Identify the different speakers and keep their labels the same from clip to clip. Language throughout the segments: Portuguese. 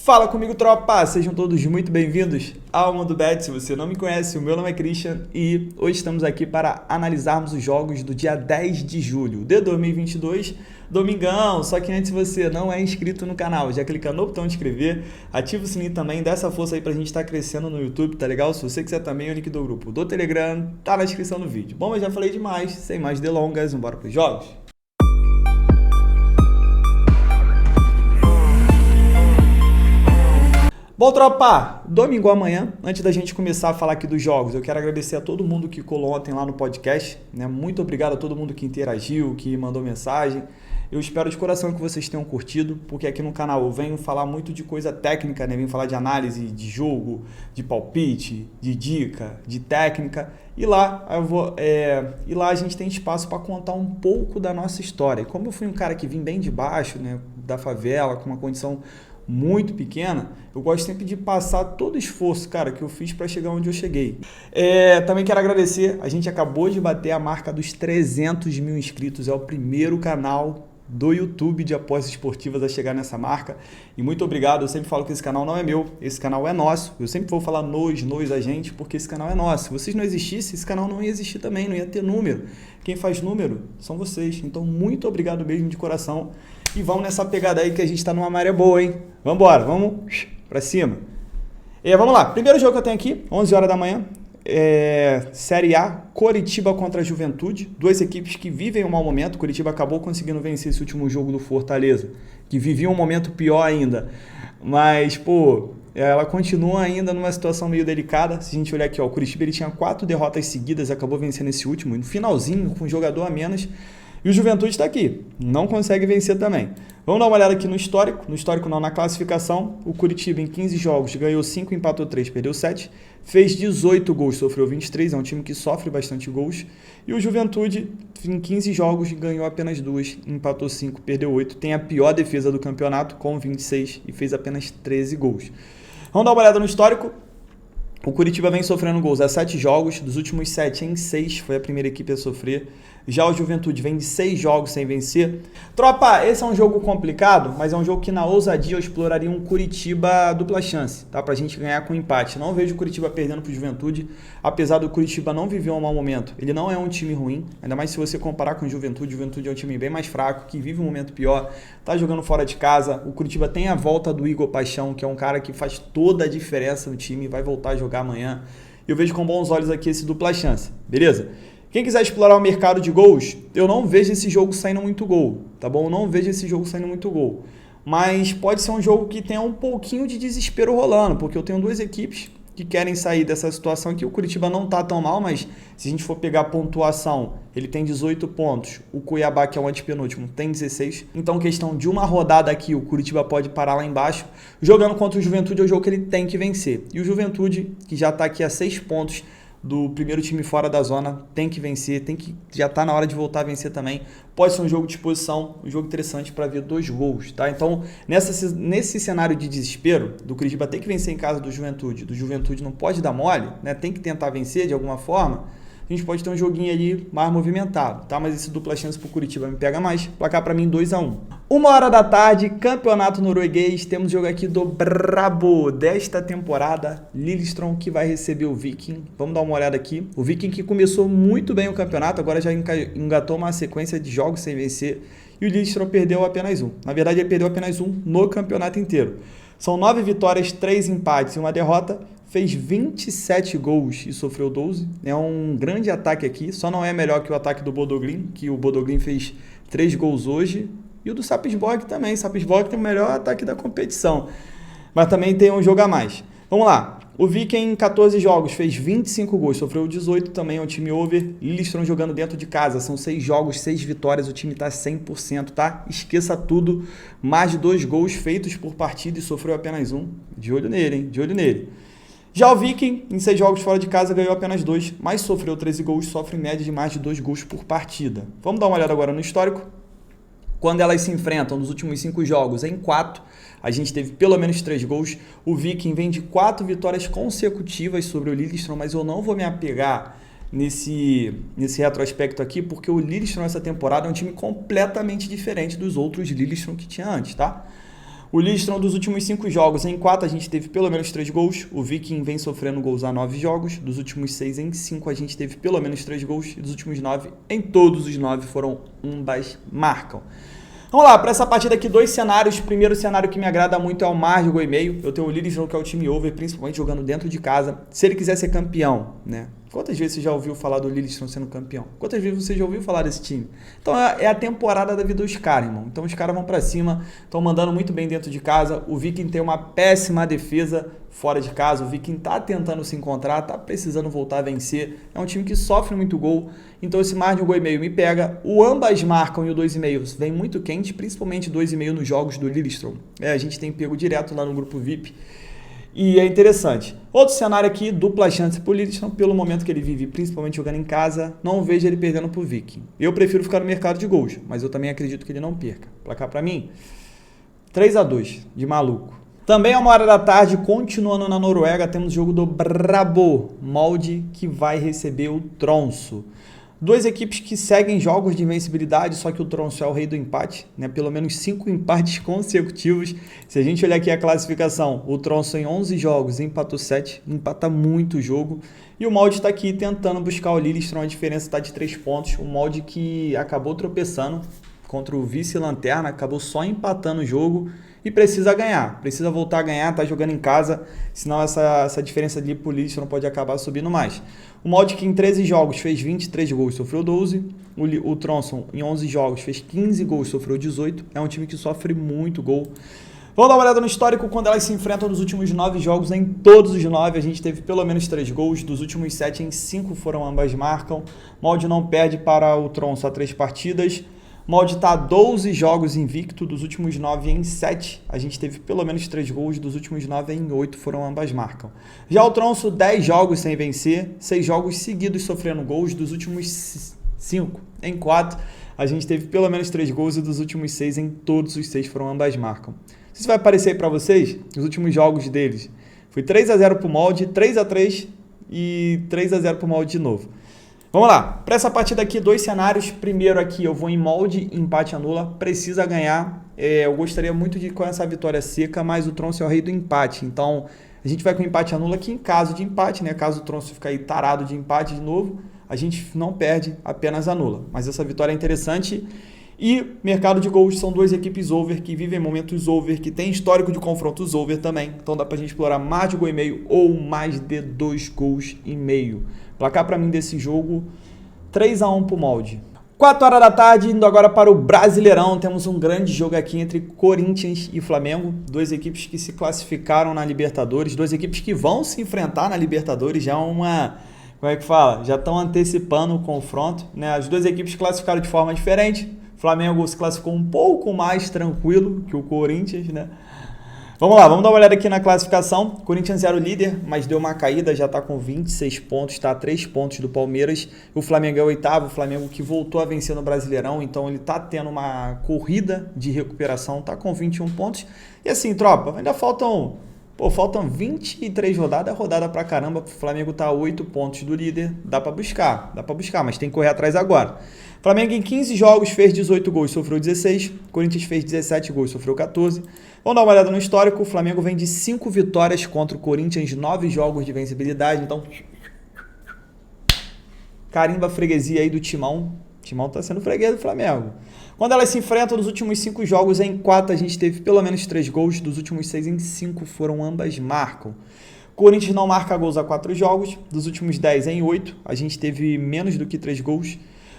Speaker 1: Fala comigo, tropa! Sejam todos muito bem-vindos ao Mundo Bet. Se você não me conhece, o meu nome é Christian e hoje estamos aqui para analisarmos os jogos do dia 10 de julho de 2022, domingão. Só que antes, se você não é inscrito no canal, já clica no botão de inscrever, ativa o sininho também, dá essa força aí pra gente estar crescendo no YouTube, tá legal? Se você quiser também, o link do grupo do Telegram tá na descrição do vídeo. Bom, eu já falei demais, sem mais delongas, bora pros jogos? Bom, tropa, domingo amanhã, antes da gente começar a falar aqui dos jogos, eu quero agradecer a todo mundo que colou ontem lá no podcast, né? Muito obrigado a todo mundo que interagiu, que mandou mensagem. Eu espero de coração que vocês tenham curtido, porque aqui no canal eu venho falar muito de coisa técnica, né? Venho falar de análise de jogo, de palpite, de dica, de técnica. E lá a gente tem espaço para contar um pouco da nossa história. E como eu fui um cara que vim bem de baixo, né? Da favela, com uma condição muito pequena, eu gosto sempre de passar todo o esforço, cara, que eu fiz para chegar onde eu cheguei. Também quero agradecer, a gente acabou de bater a marca dos 300 mil inscritos, é o primeiro canal do YouTube de apostas esportivas a chegar nessa marca, e muito obrigado. Eu sempre falo que esse canal não é meu, esse canal é nosso, eu sempre vou falar nós a gente, porque esse canal é nosso. Se vocês não existissem, esse canal não ia existir também, não ia ter número. Quem faz número são vocês, então muito obrigado mesmo de coração, e vamos nessa pegada aí que a gente tá numa maré boa, hein? Vambora, vamos pra cima. Vamos lá, primeiro jogo que eu tenho aqui, 11 horas da manhã, Série A, Coritiba contra a Juventude, duas equipes que vivem um mau momento. Coritiba acabou conseguindo vencer esse último jogo do Fortaleza, que vivia um momento pior ainda, mas, ela continua ainda numa situação meio delicada. Se a gente olhar aqui, o Coritiba ele tinha 4 derrotas seguidas, acabou vencendo esse último, no finalzinho, com um jogador a menos, e o Juventude está aqui, não consegue vencer também. Vamos dar uma olhada aqui no histórico não, na classificação. O Coritiba em 15 jogos ganhou 5, empatou 3, perdeu 7, fez 18 gols, sofreu 23, é um time que sofre bastante gols. E o Juventude em 15 jogos ganhou apenas 2, empatou 5, perdeu 8, tem a pior defesa do campeonato com 26 e fez apenas 13 gols. Vamos dar uma olhada no histórico. O Coritiba vem sofrendo gols há 7 jogos, dos últimos 7 em 6 foi a primeira equipe a sofrer. Já o Juventude vem de 6 jogos sem vencer. Tropa, esse é um jogo complicado, mas é um jogo que na ousadia eu exploraria um Coritiba dupla chance, tá? Pra gente ganhar com empate. Não vejo o Coritiba perdendo pro Juventude, apesar do Coritiba não viver um mau momento. Ele não é um time ruim, ainda mais se você comparar com o Juventude. O Juventude é um time bem mais fraco, que vive um momento pior, tá jogando fora de casa. O Coritiba tem a volta do Igor Paixão, que é um cara que faz toda a diferença no time, vai voltar a jogar amanhã. Eu vejo com bons olhos aqui esse dupla chance, beleza? Quem quiser explorar o mercado de gols, eu não vejo esse jogo saindo muito gol, tá bom? Eu não vejo esse jogo saindo muito gol. Mas pode ser um jogo que tenha um pouquinho de desespero rolando, porque eu tenho duas equipes que querem sair dessa situação aqui. O Coritiba não tá tão mal, mas se a gente for pegar a pontuação, ele tem 18 pontos. O Cuiabá, que é o antepenúltimo, tem 16. Então, questão de uma rodada aqui, o Coritiba pode parar lá embaixo. Jogando contra o Juventude é o jogo que ele tem que vencer. E o Juventude, que já tá aqui a 6 pontos do primeiro time fora da zona, tem que vencer, já tá na hora de voltar a vencer também. Pode ser um jogo de exposição, um jogo interessante para ver 2 gols, tá? Então, nesse cenário de desespero, do Coritiba tem que vencer em casa do Juventude não pode dar mole, né? Tem que tentar vencer de alguma forma. A gente pode ter um joguinho ali mais movimentado, tá? Mas esse dupla chance pro Coritiba me pega mais. Placar para mim 2-1. 1h da tarde, campeonato norueguês. Temos jogo aqui do brabo desta temporada. Lillestrøm que vai receber o Viking. Vamos dar uma olhada aqui. O Viking que começou muito bem o campeonato, agora já engatou uma sequência de jogos sem vencer. E o Lillestrøm perdeu apenas 1. Na verdade, ele perdeu apenas 1 no campeonato inteiro. São 9 vitórias, 3 empates e 1 derrota. Fez 27 gols e sofreu 12. É um grande ataque aqui. Só não é melhor que o ataque do Bodø Glimt, que o Bodø Glimt fez 3 gols hoje. E o do Sarpsborg também. O Sarpsborg tem o melhor ataque da competição. Mas também tem um jogo a mais. Vamos lá. O Viking em 14 jogos fez 25 gols, sofreu 18, também é um time over. Lillestrøm jogando dentro de casa, são 6 jogos, 6 vitórias, o time tá 100%, tá? Esqueça tudo, mais de 2 gols feitos por partida e sofreu apenas 1. De olho nele, hein? De olho nele. Já o Viking, em 6 jogos fora de casa, ganhou apenas 2, mas sofreu 13 gols, sofre em média de mais de 2 gols por partida. Vamos dar uma olhada agora no histórico. Quando elas se enfrentam nos últimos 5 jogos, em 4, a gente teve pelo menos 3 gols. O Viking vem de 4 vitórias consecutivas sobre o Lillestrøm, mas eu não vou me apegar nesse retrospecto aqui, porque o Lillestrøm essa temporada é um time completamente diferente dos outros Lillestrøm que tinha antes, tá? O Lillestrøm, dos últimos 5 jogos, em 4 a gente teve pelo menos 3 gols. O Viking vem sofrendo gols há 9 jogos. Dos últimos 6 em 5 a gente teve pelo menos 3 gols. E dos últimos 9, em todos os 9 foram ambas marcam. Vamos lá, para essa partida aqui, 2 cenários. O primeiro cenário que me agrada muito é o mais de gol e meio. Eu tenho o Lillestrøm, que é o time over, principalmente jogando dentro de casa. Se ele quiser ser campeão, né? Quantas vezes você já ouviu falar do Lillestrøm sendo campeão? Quantas vezes você já ouviu falar desse time? Então é a temporada da vida dos caras, irmão. Então os caras vão pra cima, estão mandando muito bem dentro de casa. O Viking tem uma péssima defesa fora de casa. O Viking tá tentando se encontrar, tá precisando voltar a vencer. É um time que sofre muito gol. Então esse margem de 1,5 gol me pega. O ambas marcam e o 2,5 vem muito quente, principalmente 2,5 nos jogos do Lillestrøm. A gente tem pego direto lá no grupo VIP. E é interessante. Outro cenário aqui, dupla chance para o Lillestrøm, pelo momento que ele vive, principalmente jogando em casa, não vejo ele perdendo para o Viking. Eu prefiro ficar no mercado de gols, mas eu também acredito que ele não perca. Placar para mim, 3-2, de maluco. Também a 1h da tarde, continuando na Noruega, temos o jogo do Brabo, molde que vai receber o Tromsø. 2 equipes que seguem jogos de invencibilidade, só que o Tromsø é o rei do empate, né? Pelo menos 5 empates consecutivos. Se a gente olhar aqui a classificação, o Tromsø em 11 jogos empatou 7, empata muito o jogo. E o molde está aqui tentando buscar o Lillestrøm, a diferença está de 3 pontos. O molde que acabou tropeçando contra o vice-lanterna, acabou só empatando o jogo e precisa ganhar, precisa voltar a ganhar, tá jogando em casa, senão essa diferença ali pro Lillestrøm não pode acabar subindo mais. O molde que em 13 jogos fez 23 gols, sofreu 12, o Tromsø em 11 jogos fez 15 gols, sofreu 18, é um time que sofre muito gol. Vamos dar uma olhada no histórico, quando elas se enfrentam nos últimos 9 jogos, em todos os 9 a gente teve pelo menos 3 gols, dos últimos 7 em 5 foram ambas marcam, o molde não perde para o Tromsø a 3 partidas, o molde está 12 jogos invicto, dos últimos 9 em 7 a gente teve pelo menos 3 gols, dos últimos 9 em 8 foram ambas marcam. Já o Tromsø, 10 jogos sem vencer, 6 jogos seguidos sofrendo gols, dos últimos 5 em 4 a gente teve pelo menos 3 gols e dos últimos 6 em todos os 6 foram ambas marcam. Não sei se vai aparecer aí para vocês, os últimos jogos deles, foi 3-0 para o molde, 3-3 e 3-0 para o molde de novo. Vamos lá, para essa partida aqui, 2 cenários. Primeiro aqui eu vou em molde, empate anula, precisa ganhar. Eu gostaria muito de ir com essa vitória seca, mas o Tromsø é o rei do empate. Então a gente vai com empate anula aqui em caso de empate, né? Caso o Tromsø ficar aí tarado de empate de novo, a gente não perde, apenas anula. Mas essa vitória é interessante. E mercado de gols são 2 equipes over que vivem momentos over, que tem histórico de confrontos over também. Então dá pra gente explorar mais de 1,5 gol ou mais de 2,5 gols. Placar para mim desse jogo, 3-1 pro molde. 4h da tarde, indo agora para o Brasileirão, temos um grande jogo aqui entre Corinthians e Flamengo, 2 equipes que se classificaram na Libertadores, 2 equipes que vão se enfrentar na Libertadores, já como é que fala? Já estão antecipando o confronto, né? As 2 equipes classificaram de forma diferente, o Flamengo se classificou um pouco mais tranquilo que o Corinthians, né? Vamos lá, vamos dar uma olhada aqui na classificação. Corinthians era o líder, mas deu uma caída, já está com 26 pontos, está a 3 pontos do Palmeiras. O Flamengo é o 8º, o Flamengo que voltou a vencer no Brasileirão, então ele está tendo uma corrida de recuperação, está com 21 pontos. E assim, tropa, ainda faltam 23 rodadas, rodada pra caramba. O Flamengo está a 8 pontos do líder, dá para buscar, mas tem que correr atrás agora. Flamengo em 15 jogos fez 18 gols, sofreu 16. Corinthians fez 17 gols, sofreu 14. Vamos dar uma olhada no histórico. O Flamengo vem de 5 vitórias contra o Corinthians, 9 jogos de vencibilidade. Então, carimba a freguesia aí do Timão. O Timão tá sendo freguês do Flamengo. Quando elas se enfrentam nos últimos 5 jogos, em 4 a gente teve pelo menos 3 gols. Dos últimos 6 em 5 foram ambas marcam. Corinthians não marca gols há 4 jogos. Dos últimos 10 em 8 a gente teve menos do que 3 gols.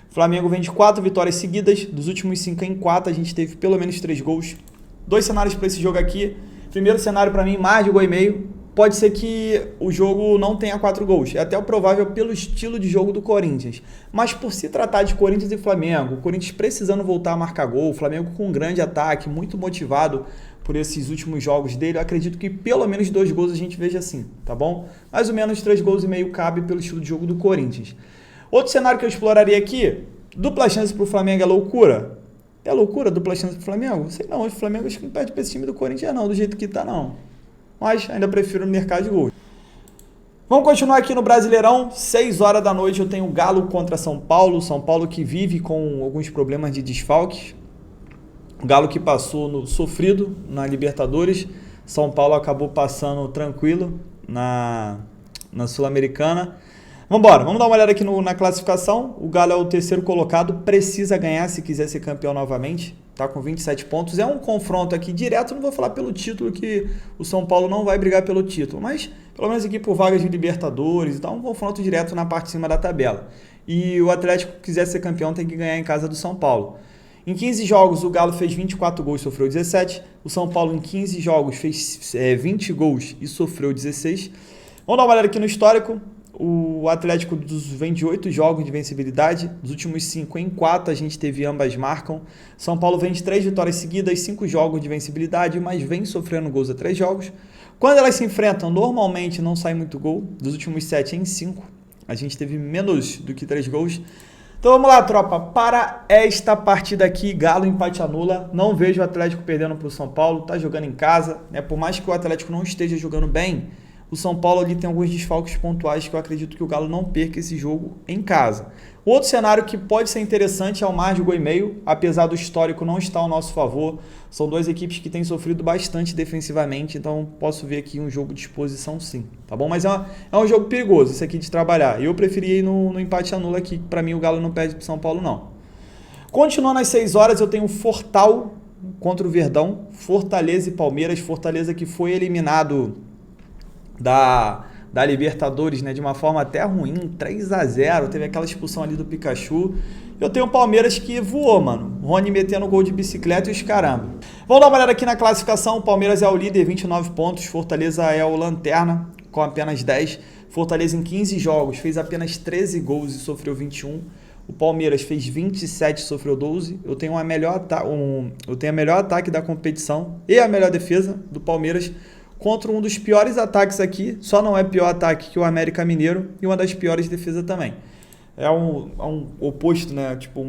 Speaker 1: Flamengo vem de 4 vitórias seguidas, dos últimos 5 em 4 a gente teve pelo menos 3 gols. 2 cenários para esse jogo aqui. Primeiro cenário para mim, mais de 1,5 gol. Pode ser que o jogo não tenha 4 gols. É até o provável pelo estilo de jogo do Corinthians. Mas por se tratar de Corinthians e Flamengo, o Corinthians precisando voltar a marcar gol, o Flamengo com um grande ataque, muito motivado por esses últimos jogos dele, eu acredito que pelo menos 2 gols a gente veja assim, tá bom? Mais ou menos 3,5 gols cabe pelo estilo de jogo do Corinthians. Outro cenário que eu exploraria aqui, dupla chance para o Flamengo é loucura? É loucura dupla chance para o Flamengo? Sei não, o Flamengo acho que não perde para esse time do Corinthians não, do jeito que tá não. Mas ainda prefiro o mercado de gols. Vamos continuar aqui no Brasileirão, 6h da noite eu tenho o Galo contra São Paulo que vive com alguns problemas de desfalques. O Galo que passou no sofrido na Libertadores. São Paulo acabou passando tranquilo na Sul-Americana. Vamos dar uma olhada aqui na classificação. O Galo é o terceiro colocado, precisa ganhar se quiser ser campeão novamente. Está com 27 pontos. É um confronto aqui direto, não vou falar pelo título, que o São Paulo não vai brigar pelo título, mas pelo menos aqui por vagas de Libertadores. Então, um confronto direto na parte de cima da tabela. E o Atlético, que quiser ser campeão, tem que ganhar em casa do São Paulo. Em 15 jogos, o Galo fez 24 gols e sofreu 17. O São Paulo, em 15 jogos, fez 20 gols e sofreu 16. Vamos dar uma olhada aqui no histórico. O Atlético vem de 8 jogos de vencibilidade. Dos últimos 5, em 4 a gente teve ambas marcam. São Paulo vem de 3 vitórias seguidas, 5 jogos de vencibilidade, mas vem sofrendo gols a 3 jogos. Quando elas se enfrentam, normalmente não sai muito gol. Dos últimos 7, em 5, a gente teve menos do que 3 gols. Então vamos lá, tropa, para esta partida aqui, Galo empate anula, não vejo o Atlético perdendo para o São Paulo, tá jogando em casa, né? Por mais que o Atlético não esteja jogando bem, o São Paulo ali tem alguns desfalques pontuais que eu acredito que o Galo não perca esse jogo em casa. O outro cenário que pode ser interessante é o mar de gol e meio, apesar do histórico não estar ao nosso favor. São duas equipes que têm sofrido bastante defensivamente, então posso ver aqui um jogo de exposição sim, tá bom? Mas é um jogo perigoso esse aqui de trabalhar. Eu preferi ir no empate anula aqui, para mim o Galo não perde para o São Paulo não. Continuando às 6 horas, eu tenho Fortal contra o Verdão, Fortaleza e Palmeiras. Fortaleza que foi eliminado da Libertadores, né, de uma forma até ruim, 3-0, teve aquela expulsão ali do Pikachu. Eu tenho o Palmeiras que voou, mano. Rony metendo gol de bicicleta e os caramba. Vamos dar uma olhada aqui na classificação. O Palmeiras é o líder, 29 pontos. Fortaleza é o lanterna, com apenas 10. Fortaleza em 15 jogos fez apenas 13 gols e sofreu 21. O Palmeiras fez 27 e sofreu 12. Eu tenho a melhor ataque da competição e a melhor defesa do Palmeiras, contra um dos piores ataques aqui, só não é pior ataque que o América Mineiro, e uma das piores defesas também. É um oposto, né? Tipo,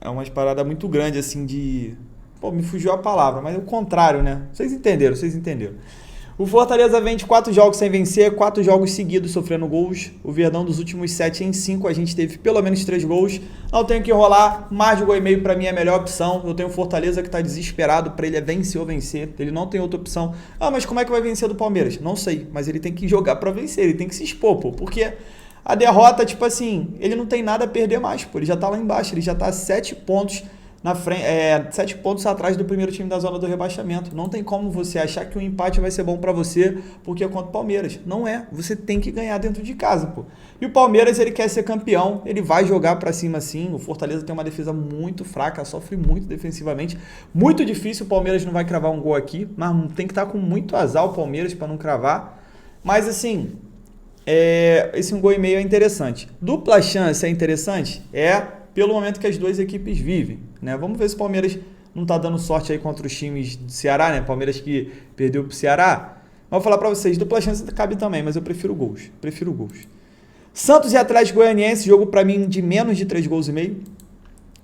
Speaker 1: é uma parada muito grande, assim, de... Pô, me fugiu a palavra, mas é o contrário, né? Vocês entenderam. O Fortaleza vem de 4 jogos sem vencer, 4 jogos seguidos sofrendo gols. O Verdão dos últimos 7 em 5, a gente teve pelo menos 3 gols. Não tenho que enrolar, mais de gol e meio para mim é a melhor opção. Eu tenho o Fortaleza que está desesperado, para ele é vencer ou vencer. Ele não tem outra opção. Ah, mas como é que vai vencer do Palmeiras? Não sei, mas ele tem que jogar para vencer, ele tem que se expor, pô. Porque a derrota, tipo assim, ele não tem nada a perder mais, pô. Ele já tá lá embaixo, ele já tá a 7 pontos na frente, 7 pontos atrás do primeiro time da zona do rebaixamento. Não tem como você achar que o empate vai ser bom para você porque é contra o Palmeiras. Não é. Você tem que ganhar dentro de casa, pô. E o Palmeiras, ele quer ser campeão, ele vai jogar para cima sim. O Fortaleza tem uma defesa muito fraca, sofre muito defensivamente. Muito difícil, o Palmeiras não vai cravar um gol aqui, mas tem que estar com muito azar o Palmeiras para não cravar. Mas assim, esse 1,5 gol é interessante. Dupla chance é interessante? Pelo momento que as duas equipes vivem, né? Vamos ver se o Palmeiras não tá dando sorte aí contra os times do Ceará, né? Palmeiras que perdeu pro Ceará. Mas vou falar para vocês, dupla chance cabe também, mas eu prefiro gols. Santos e Atlético Goianiense, jogo para mim de menos de 3 gols e meio.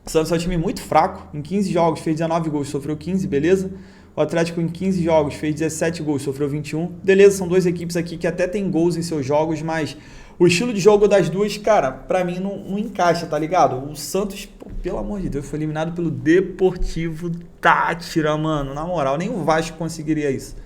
Speaker 1: Santos é um time muito fraco, em 15 jogos fez 19 gols, sofreu 15, beleza? O Atlético em 15 jogos fez 17 gols, sofreu 21. Beleza, são duas equipes aqui que até tem gols em seus jogos, mas o estilo de jogo das duas, cara, pra mim não encaixa, tá ligado? O Santos, pô, pelo amor de Deus, foi eliminado pelo Deportivo Táchira, mano. Na moral, nem o Vasco conseguiria isso.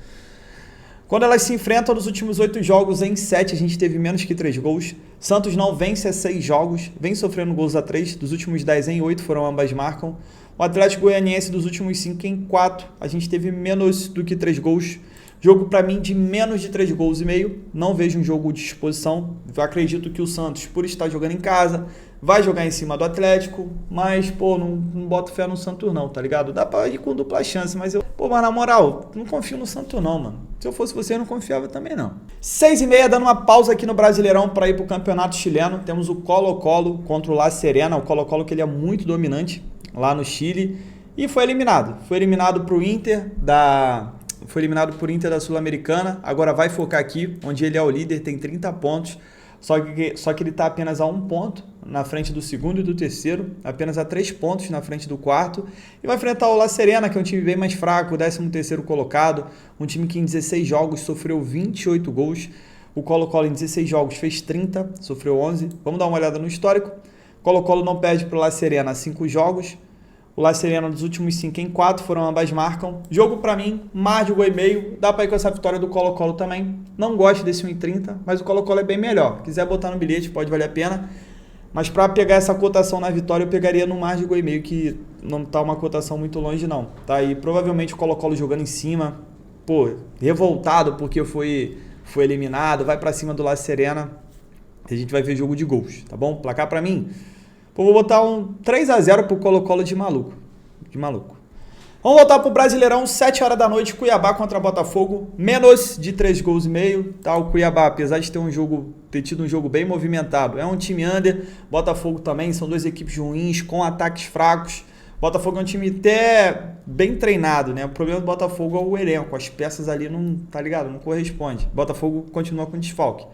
Speaker 1: Quando elas se enfrentam nos últimos 8 jogos, em 7 a gente teve menos que 3 gols. Santos não vence a 6 jogos, vem sofrendo gols a 3. Dos últimos 10 em 8 foram ambas marcam. O Atlético Goianiense dos últimos 5 em 4, a gente teve menos do que 3 gols. Jogo para mim de menos de 3 gols e meio. Não vejo um jogo de exposição. Eu acredito que o Santos, por estar jogando em casa, vai jogar em cima do Atlético. Mas, pô, não boto fé no Santos não, tá ligado? Dá pra ir com dupla chance, mas mas na moral, não confio no Santos não, mano. Se eu fosse você, eu não confiava também não. 6h30, dando uma pausa aqui no Brasileirão para ir pro Campeonato Chileno. Temos o Colo-Colo contra o La Serena. O Colo-Colo que ele é muito dominante lá no Chile. E foi eliminado. Foi eliminado pro Inter da Sul-Americana, agora vai focar aqui, onde ele é o líder, tem 30 pontos, só que ele está apenas a 1 ponto na frente do segundo e do terceiro, apenas a 3 pontos na frente do quarto, e vai enfrentar o La Serena, que é um time bem mais fraco, o 13º colocado, um time que em 16 jogos sofreu 28 gols, o Colo-Colo em 16 jogos fez 30, sofreu 11, vamos dar uma olhada no histórico. Colo-Colo não perde para o La Serena há 5 jogos, O La Serena dos últimos 5 em 4 foram ambas marcam. Jogo para mim, mais de 1,5. Dá para ir com essa vitória do Colo-Colo também. Não gosto desse 1,30, mas o Colo-Colo é bem melhor. Quiser botar no bilhete, pode valer a pena. Mas para pegar essa cotação na vitória, eu pegaria no mais de 1,5, que não tá uma cotação muito longe não. Tá? E provavelmente o Colo-Colo jogando em cima, pô, revoltado porque foi eliminado, vai para cima do La Serena. A gente vai ver jogo de gols, tá bom? Placar para mim, pô, vou botar um 3-0 pro Colo-Colo de maluco. Vamos voltar pro Brasileirão, 7 horas da noite, Cuiabá contra Botafogo, menos de 3 gols e meio, tá? O Cuiabá, apesar de ter tido um jogo bem movimentado, é um time under, Botafogo também, são duas equipes ruins, com ataques fracos. Botafogo é um time até bem treinado, né? O problema do Botafogo é o elenco, as peças ali não, tá ligado? Não corresponde. Botafogo continua com desfalque.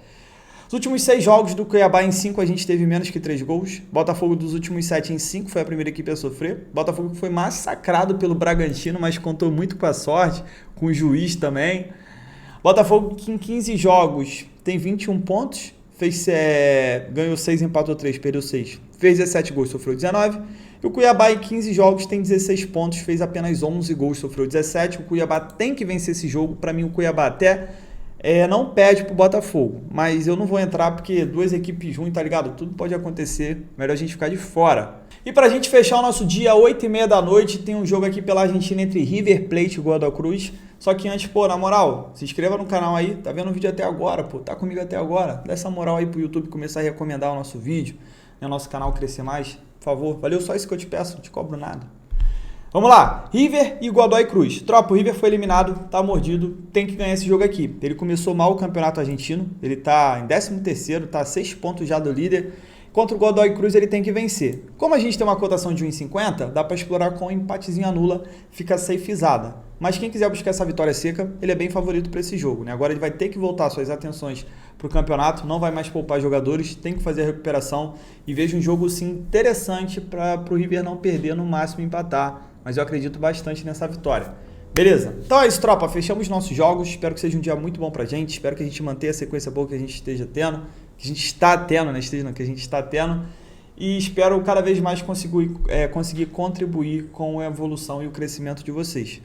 Speaker 1: Os últimos 6 jogos do Cuiabá em 5 a gente teve menos que 3 gols. Botafogo dos últimos 7 em 5 foi a primeira equipe a sofrer. Botafogo foi massacrado pelo Bragantino, mas contou muito com a sorte, com o juiz também. Botafogo que em 15 jogos tem 21 pontos, ganhou 6, empatou 3, perdeu 6. Fez 17 gols, sofreu 19. E o Cuiabá em 15 jogos tem 16 pontos, fez apenas 11 gols, sofreu 17. O Cuiabá tem que vencer esse jogo. Para mim o Cuiabá até... não perde pro Botafogo, mas eu não vou entrar porque duas equipes ruins, tá ligado? Tudo pode acontecer, melhor a gente ficar de fora. E pra gente fechar o nosso dia, 8h30 da noite, tem um jogo aqui pela Argentina entre River Plate e Godoy Cruz. Só que antes, pô, na moral, se inscreva no canal aí, tá vendo o vídeo até agora, pô, tá comigo até agora. Dá essa moral aí pro YouTube começar a recomendar o nosso vídeo, né, nosso canal crescer mais, por favor. Valeu, só isso que eu te peço, não te cobro nada. Vamos lá, River e Godoy Cruz. Tropa, o River foi eliminado, tá mordido, tem que ganhar esse jogo aqui. Ele começou mal o campeonato argentino, ele tá em 13º, tá a 6 pontos já do líder. Contra o Godoy Cruz ele tem que vencer. Como a gente tem uma cotação de 1,50, dá para explorar com um empatezinho anula, fica safezada. Mas quem quiser buscar essa vitória seca, ele é bem favorito para esse jogo, né? Agora ele vai ter que voltar suas atenções para o campeonato, não vai mais poupar jogadores, tem que fazer a recuperação e vejo um jogo sim interessante para o River não perder, no máximo empatar. Mas eu acredito bastante nessa vitória. Beleza? Então é isso, tropa. Fechamos nossos jogos. Espero que seja um dia muito bom pra gente. Espero que a gente mantenha a sequência boa que a gente esteja tendo. Que a gente está tendo, né? Que a gente está tendo. E espero cada vez mais conseguir contribuir com a evolução e o crescimento de vocês.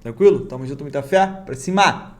Speaker 1: Tranquilo? Tamo junto, muita fé. Pra cima!